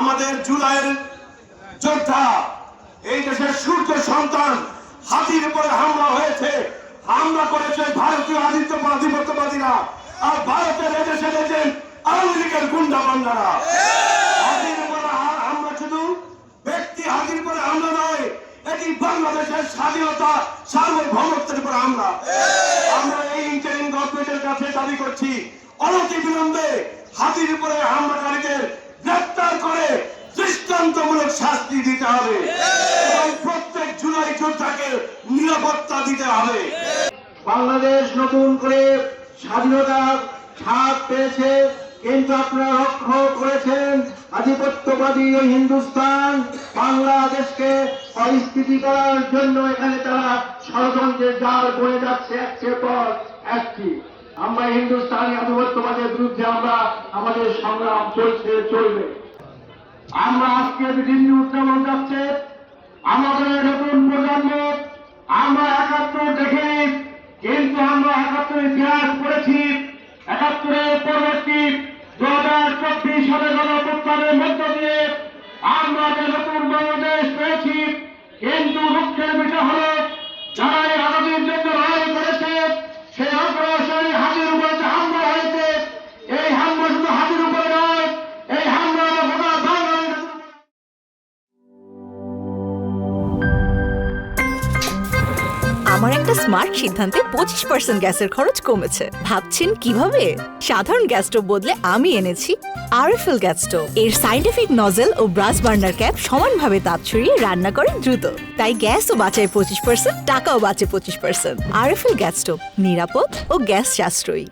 আমাদের জুলাইয়ের যোদ্ধা, এই দেশের সূর্য সন্তান হাতির উপরে হামলা হয়েছে, হামলা করেছে ভারতীয় আধিপত্যবাদীরা আর ভারতের এদেশে এজেন্ট আওয়ামী লীগের গুন্ডা বান্দারা। হাতির উপরে হামলা শুধু ব্যক্তি হাতির উপরে হামলা নয়, এটি বাংলাদেশের স্বাধীনতা সার্বভৌমত্বের উপর হামলা। আমরা এই ইন্টারিম গভর্নমেন্টের কাছে দাবি করছি, অনতিবিলম্বে হাতির উপরে হামলাকারীদের গ্রেফতার করে দৃষ্টান্তমূলক শাস্তি দিতে হবে এবং প্রত্যেক জুলাই যোদ্ধাকে নিরাপত্তা দিতে হবে। বাংলাদেশ নতুন করে স্বাধীনতার স্বাদ পেয়েছে, কিন্তু আপনারা লক্ষ্য করেছেন আধিপত্যবাদী ওই হিন্দুস্তান বাংলাদেশকে পরিস্থিতি করার জন্য এখানে তারা ষড়যন্ত্রের জাল বয়ে যাচ্ছে একটির পর একটি। আমরা হিন্দুস্তানি আধিপত্যবাদের বিরুদ্ধে আমাদের সংগ্রাম চলবে। আমরা আজকে বিভিন্ন উদ্যাপন যাচ্ছে আমাদের নতুন প্রজন্ম। আমরা ৭১ দেখিনি, কিন্তু আমরা ৭১ ইতিহাস পড়েছি। ৭১-এর পরবর্তী ২০২৪ সালে গণঅভ্যুত্থানের মধ্য দিয়ে আমরা যে নতুন বাংলাদেশ পেয়েছি, কিন্তু দুঃখের বিষয় হল যারা এই আজাদির জন্য লড়াই করেছে সেই অগ্রসরী হাতির উপরে যে হামলা হয়েছে, এই হামলা শুধু হাতির উপরে নয়, এই হামলা গোটা বাংলাদেশ। আমার একটা স্মার্ট সিদ্ধান্তে 25% গ্যাসের খরচ কমেছে। ভাবছেন কিভাবে? সাধারণ গ্যাস স্টোভ বদলে আমি এনেছি আরএফএল গ্যাস স্টোভ। এর সাইন্টিফিক নজল ও ব্রাস বার্নার ক্যাপ সমানভাবে তাপ ছড়িয়ে রান্না করে দ্রুত, তাই গ্যাসও বাঁচায় 25%, টাকাও বাঁচে 25%। আরএফএল গ্যাস স্টোভ নিরাপদ ও গ্যাস সাশ্রয়ী।